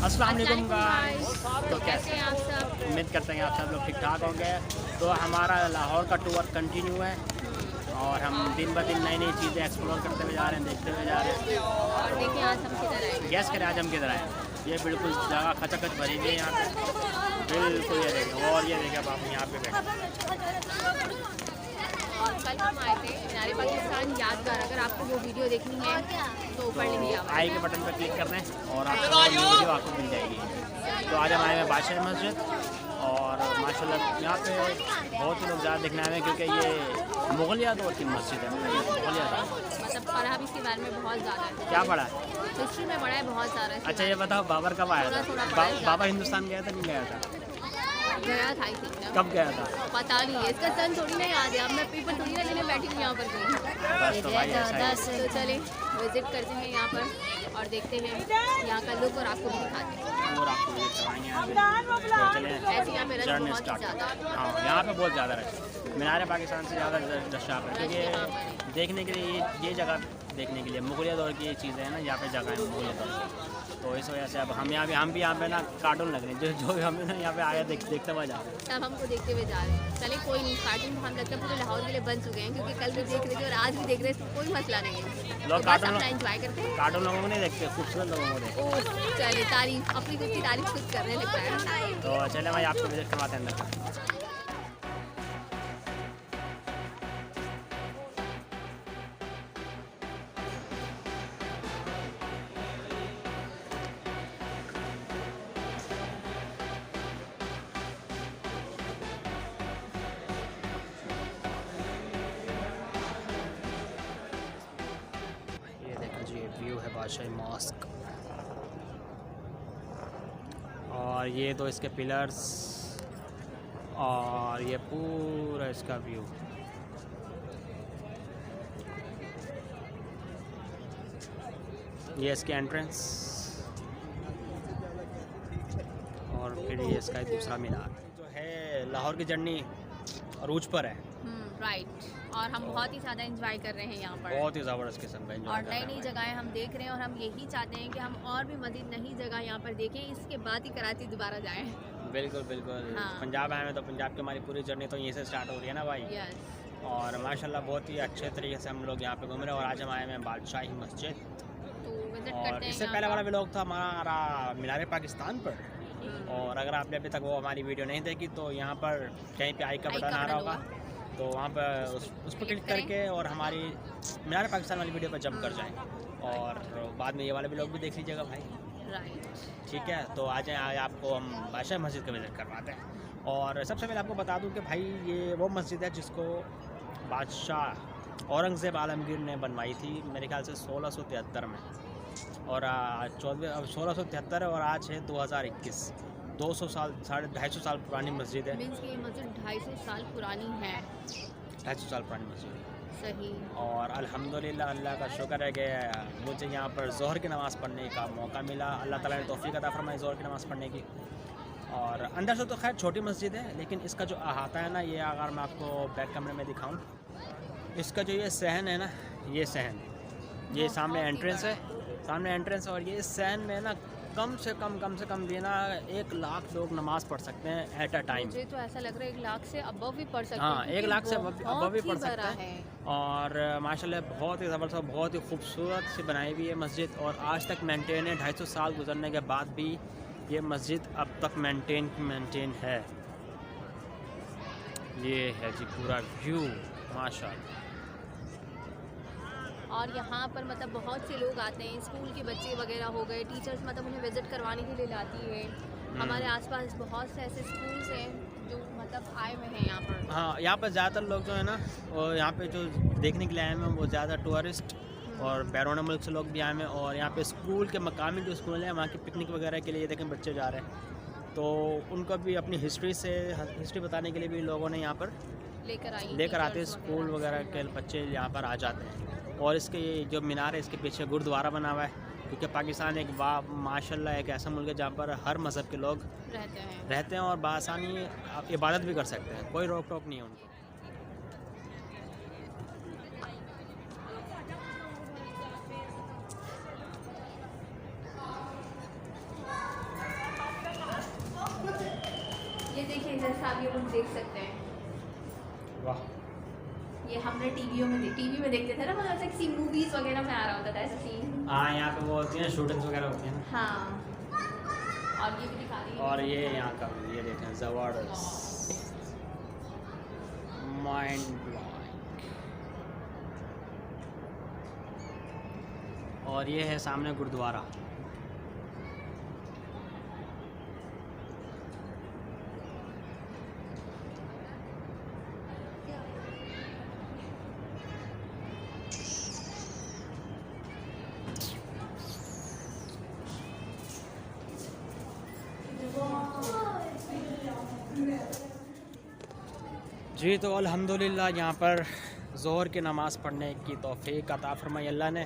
अस्सलाम वालेकुम गाइस। तो कैसे हैं आप सब? उम्मीद करते हैं आप सब लोग ठीक ठाक होंगे। तो हमारा लाहौर का टूर कंटिन्यू है और हम दिन ब दिन नई नई चीज़ें एक्सप्लोर करते हुए जा रहे हैं, देखते हुए जा रहे हैं। और देखिए आज हम किधर आए। गैस करें आज हम किधर आए। ये बिल्कुल जगह खचाखच भरी हुई है यहाँ पे, बिल्कुल ये देखें। और ये देखें अब आप यहाँ पे बैठे। और कल हम आए थे मीनार पाकिस्तान यादगार। अगर आपको वो वीडियो देखनी है तो ऊपर लिंक दिया हुआ है। आई के बटन पर क्लिक करना है और आपको ये वीडियो आपको मिल जाएगी। तो आज हम आए हैं बादशाह मस्जिद और माशाल्लाह यहाँ पे बहुत ही लोग ज़्यादा दिखने आए हैं क्योंकि ये मुगलिया दौर की मस्जिद है। मुगलिया दौर मतलब पढ़ा भी इसके बारे में बहुत ज़्यादा है। क्या पढ़ा? हिस्ट्री में पढ़ा है बहुत सारा। अच्छा ये बताओ बाबर कब आया था? बाबर हिंदुस्तान गया था नहीं गया था? गया था आई थिंक। कब गया था? पता नहीं है, इसका सन थोड़ी ना याद है। अब मैं पेपर थोड़ी ना लेने बैठी हूँ यहाँ पर कहीं। बस तो भाई ऐसा ही। तो चले विजिट करते हैं यहाँ पर और देखते हैं यहाँ का लुक और आपको भी दिखाते हैं। और आपको विजिट करवाएंगे यहाँ पे। तो चलें ऐसे यहाँ पे रश जर्नी बहुत स्टार्ट। ज़्यादा है। हाँ यहाँ पे बहुत ज़्यादा रश। मीनार पाकिस्तान से ज़्यादा रश यहाँ पर क्योंकि देखने के लिए ये जगह देखने के लिए मुगलिया दौर की ये चीज़ें हैं ना, यहाँ पे जगह है मुगलिया दौर की। तो इस वजह से अब हम भी यहाँ पे ना कार्टून लग रहे हैं जो हमें ना यहाँ पे आया देखते हुए जा रहे हैं। सब हमको देखते हुए जा रहे हैं। चले कोई नहीं, कार्टून हम लगता है पूरे लाहौर के लिए बन चुके हैं क्योंकि कल भी देख रहे थे और आज भी देख रहे हैं। कोई मसला नहीं है। लोग बस कार्टून अपना एंजॉय करते हैं। कार्टून लोगों को नहीं देखते, खूबसूरत लोगों को देखते। ओह चले तारीफ अपनी खुद की तारीफ खुद कर रहे हैं लगता है। तो चले भाई आपको विजिट करवाते हैं अंदर। व्यू है बादशाही मॉस्क और ये तो इसके पिलर्स और ये पूरा इसका व्यू। ये इसके एंट्रेंस और फिर ये इसका दूसरा मीनार। जो है लाहौर की जर्नी अरूज पर है। राइट। और हम बहुत ही ज़्यादा एंजॉय कर रहे हैं यहाँ पर। बहुत ही ज़बरदस्त किस्म का एंजॉय और नई नई जगहें हम देख रहे हैं और हम यही चाहते हैं कि हम और भी मज़ीद नई जगह यहाँ पर देखें, इसके बाद ही कराची दोबारा जाएं। बिल्कुल बिल्कुल। हाँ। पंजाब आए हैं तो पंजाब की हमारी पूरी जर्नी तो यहीं से स्टार्ट हो रही है ना भाई। यस। और माशाल्लाह बहुत ही अच्छे तरीके से हम लोग यहाँ पे घूम रहे हैं। और आज हम आए हैं बादशाही मस्जिद। तो विजिट और करते हैं। इससे पहले वाला व्लॉग था हमारा मीनार पाकिस्तान पर। और अगर आपने अभी तक वो हमारी वीडियो नहीं देखी तो यहाँ पर कहीं पे आई का बटन आ रहा होगा, तो वहाँ पर उस पर क्लिक करके और हमारी मीनार पाकिस्तान वाली वीडियो पर जंप कर जाएं और बाद में ये वाले व्लॉग भी देख लीजिएगा भाई। राइट। ठीक है, तो आज आपको हम बादशाह मस्जिद का विजिट करवाते हैं। और सबसे पहले आपको बता दूं कि भाई ये वो मस्जिद है जिसको बादशाह औरंगज़ेब आलमगीर ने बनवाई थी मेरे ख्याल से 1673 में। और 1673 है और आज है 2021। 200 साल 250 साल पुरानी मस्जिद है। मीन्स कि ये मस्जिद 250 साल पुरानी है। 250 साल पुरानी मस्जिद सही। और अल्हम्दुलिल्लाह अल्लाह का शुक्र है कि मुझे यहाँ पर ज़ोहर की नमाज़ पढ़ने का मौका मिला। अल्लाह ताला ने तौफ़ीक अता फरमाई ज़ोहर की नमाज़ पढ़ने की। और अंदर से तो खैर छोटी मस्जिद है, लेकिन इसका जो अहाता है ना, ये अगर मैं आपको बैक कैमरे में दिखाऊं, इसका जो ये सहन है ना, ये सहन, ये सामने एंट्रेंस है, सामने एंट्रेंस। और ये सहन में ना कम से कम भी ना 1 लाख लोग नमाज़ पढ़ सकते हैं एट अ टाइम। मुझे तो ऐसा लग रहा है 1 लाख से अबव भी पढ़ सकते हैं। हाँ 1 लाख से अबव भी पढ़ सकते हैं। हैं। और माशाल्लाह बहुत ही ज़बरदस्त, बहुत ही खूबसूरत से बनाई हुई है मस्जिद और आज तक मेंटेन है। 250 साल गुजरने के बाद भी ये मस्जिद अब तक मेंटेन है। ये है जी पूरा व्यू माशाल्लाह। और यहाँ पर मतलब बहुत से लोग आते हैं, स्कूल के बच्चे वगैरह हो गए, टीचर्स मतलब उन्हें विज़िट करवाने के लिए लाती है। हमारे आसपास बहुत से ऐसे स्कूल्स हैं जो मतलब आए हुए हैं यहाँ पर। हाँ यहाँ पर ज़्यादातर लोग जो है ना, और यहाँ पे जो देखने के लिए आए हैं वो ज़्यादा टूरिस्ट और बैरून मुल्क से लोग भी आए हैं। और यहाँ पे स्कूल के मकामी जो स्कूल हैं वहाँ की पिकनिक वगैरह के लिए देखें बच्चे जा रहे हैं, तो उनको भी अपनी हिस्ट्री बताने के लिए भी लोगों ने यहाँ पर लेकर आते हैं। स्कूल वगैरह के बच्चे यहाँ पर आ जाते हैं। और इसके जो मीनार है इसके पीछे गुरुद्वारा बना हुआ है क्योंकि पाकिस्तान एक माशाल्लाह एक ऐसा मुल्क है जहाँ पर हर मज़हब के लोग रहते हैं और बआसानी इबादत भी कर सकते हैं, कोई रोक टोक नहीं है उनको। हैं, जैसा आप ये लोग देख सकते हैं। वाह, ये हमने टीवी में देखते थे ना, मतलब ऐसे किसी मूवीज वगैरह में आ रहा होता था ऐसा सीन। हाँ यहाँ पे वो होती है शूटिंग्स वगैरह होती हैं ना। हाँ, और ये भी दिखा रही है। और ये यहाँ का ये देखें ज़बरदस्त, माइंड ब्लोइंग। और ये है सामने गुरुद्वारा। जी तो अल्हम्दुलिल्लाह यहाँ पर ज़ोहर की नमाज़ पढ़ने की तौफ़ीक अता फरमाई अल्लाह ने।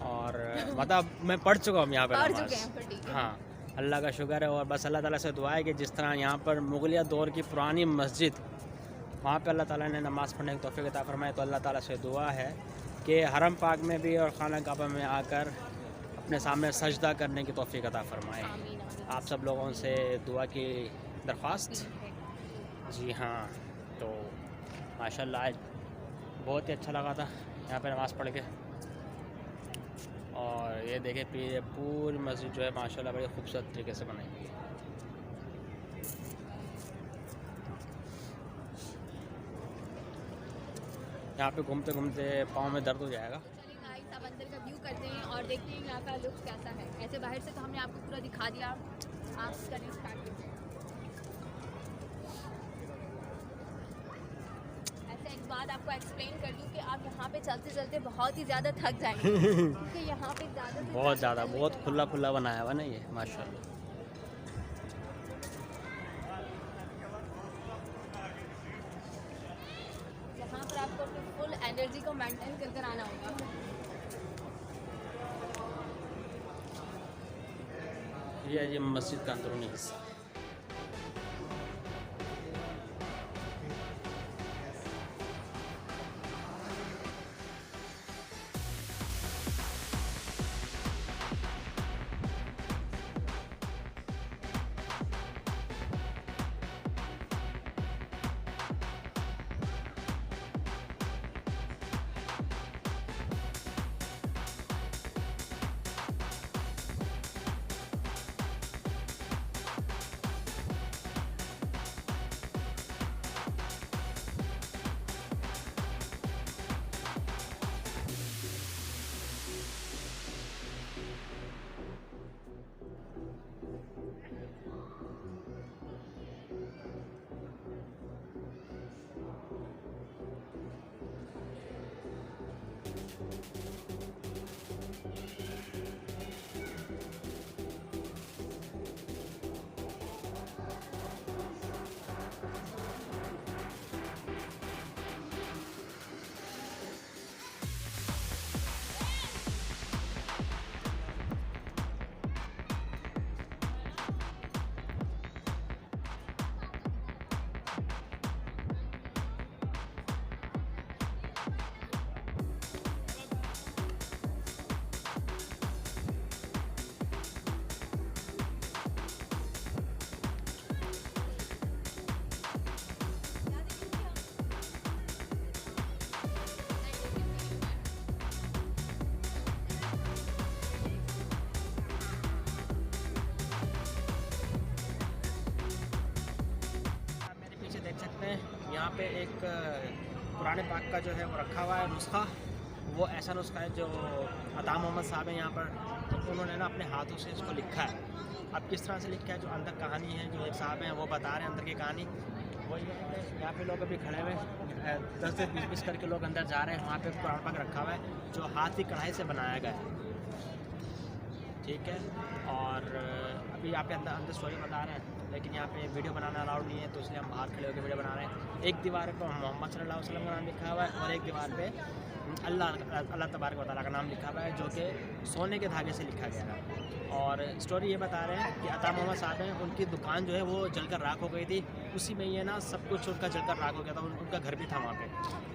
और मतलब मैं पढ़ चुका हूँ यहाँ पर पढ़ नमाज़। चुके हैं, पर ठीक है। हाँ, अल्लाह का शुक्र है। और बस अल्लाह ताला से दुआ है कि जिस तरह यहाँ पर मुग़लिया दौर की पुरानी मस्जिद, वहाँ पे अल्लाह ताला ने नमाज़ पढ़ने की तौफ़ीक अता फरमाई। तो अल्लाह ताला से दुआ है कि हरम पाक में भी और खाना काबा में आकर अपने सामने सजदा करने की तौफ़ीक अता फरमाए। आमीन, आमीन। आप सब लोगों से दुआ की दरख्वास्त। जी हाँ, तो माशाल्लाह आज बहुत ही अच्छा लगा था यहाँ पे नमाज़ पढ़ के। और ये देखें पूरी मस्जिद जो है माशाल्लाह बड़ी खूबसूरत तरीके से बनाई हुई है। यहाँ पे घूमते घूमते पाँव में दर्द हो जाएगा। चलिए गाइस, अब अंदर का व्यू करते हैं और देखते हैं यहाँ का लुक कैसा है। ऐसे बाहर से तो हमने आपको पूरा दिखा दिया, आप करें स्टार्ट करते हैं। ऐसे एक बात आपको एक्सप्लेन कर दूँ कि आप यहाँ पे चलते चलते बहुत ही ज़्यादा थक जाएंगे क्योंकि यहाँ पे बहुत ज़्यादा बहुत खुला खुला बनाया हुआ ना ये माशाल्लाह। यहाँ पर आपको अपनी फुल एनर्जी को मेंटेन कर कर आना होगा। ये है जी मस्जिद का अंदरूनी हिस्सा। यहाँ पे एक पुराने पाक का जो है वो रखा हुआ है नुस्खा। वो ऐसा नुस्खा है जो अता मोहम्मद साहब हैं यहाँ पर, तो उन्होंने ना अपने हाथों से इसको लिखा है। अब किस तरह से लिखा है, जो अंदर कहानी है, जो एक साहब हैं वो बता रहे हैं अंदर की कहानी। वही है यहाँ पे लोग अभी खड़े हुए 10 से 20 करके लोग अंदर जा रहे हैं। वहाँ पे पुराना पाक रखा हुआ है जो हाथ की कढ़ाई से बनाया गया है, ठीक है। और अभी यहाँ पे अंदर स्टोरी बता रहे हैं, लेकिन यहाँ पे वीडियो बनाना अलाउड नहीं है, तो इसलिए हम बाहर खड़े होकर वीडियो बना रहे हैं। एक दीवार पर मोहम्मद सल्लल्लाहु अलैहि वसल्लम का नाम लिखा हुआ है और एक दीवार पे अल्लाह तबारक व तआला का नाम लिखा हुआ है, जो कि सोने के धागे से लिखा गया है। और स्टोरी ये बता रहे हैं कि अता मोहम्मद साहब हैं, उनकी दुकान जो है वो जलकर राख हो गई थी। उसी में ये ना सब कुछ उनका जलकर राख हो गया था। उनका घर भी था वहाँ पे,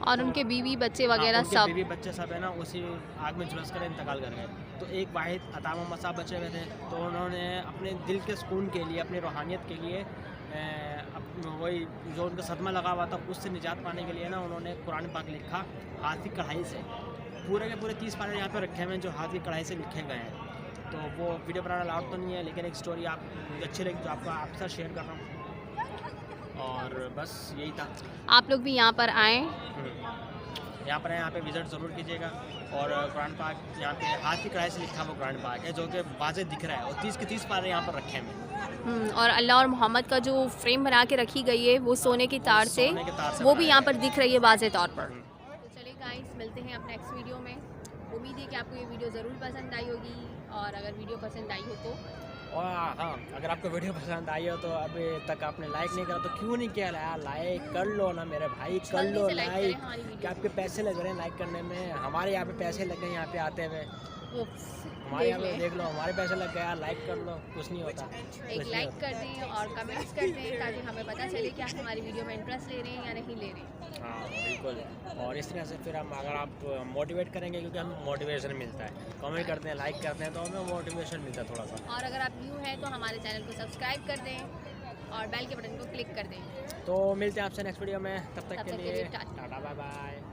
और उनके बीवी बच्चे वगैरह सब बीवी बच्चे सब है ना उसी आग में झुलस कर इंतकाल कर गए। तो एक वाहिद अता मोहम्मद साहब बचे हुए थे, तो उन्होंने अपने दिल के सुकून के लिए, अपनी रूहानियत के लिए वही जो उनका सदमा लगा हुआ था उससे निजात पाने के लिए ना उन्होंने कुरान पाक लिखा हाथ की कढ़ाई से। पूरे के पूरे 30 पारे यहाँ पे रखे हुए हैं जो हाथ की कढ़ाई से लिखे गए हैं। तो वो वीडियो बनाना अलाउड तो नहीं है, लेकिन एक स्टोरी आप अच्छी लगी तो आपको आपके साथ शेयर कर रहा हूँ। और बस यही था। आप लोग भी यहाँ पर आएँ, यहाँ पर यहाँ पे विज़िट ज़रूर कीजिएगा। और कुरान पाक यहाँ पे हाथ की कढ़ाई से लिखा हुआ कुरान पाक है जो कि वाज़े दिख रहा है, और 30 के 30 पारे यहाँ पर रखे हैं। और अल्लाह और मोहम्मद का जो फ्रेम बना के रखी गई है वो सोने की तार से वो भी यहाँ पर दिख रही है वाज़े तौर पर। तो चलिए गाइस, मिलते हैं अपने नेक्स्ट वीडियो में। उम्मीद है कि आपको ये वीडियो ज़रूर पसंद आई होगी, और अगर वीडियो पसंद आई हो तो और हाँ, अगर आपको वीडियो पसंद आई हो तो अभी तक आपने लाइक नहीं करा तो क्यों नहीं किया यार, लाइक कर लो ना मेरे भाई, कर लो लाइक। क्या आपके पैसे लग रहे हैं लाइक करने में? हमारे यहाँ पे पैसे लग गए यहाँ पे आते हुए। हमारे यहाँ पे देख लो, हमारे पैसे लग गए यार, लाइक कर लो, कुछ नहीं होता। एक लाइक कर दें और कमेंट्स कर दें ताकि हमें पता चले कि आप हमारी वीडियो में इंटरेस्ट ले रहे हैं या नहीं ले रहे हैं। हाँ बिल्कुल, और इस तरह से फिर हम अगर आप मोटिवेट करेंगे, क्योंकि हमें मोटिवेशन मिलता है, कमेंट करते हैं, लाइक करते हैं तो हमें मोटिवेशन मिलता है थोड़ा सा। और अगर आप न्यू हैं तो हमारे चैनल को सब्सक्राइब कर दें और बेल के बटन को क्लिक कर दें। तो मिलते हैं आपसे नेक्स्ट वीडियो में, तब तक के लिए टाटा बाय बाय।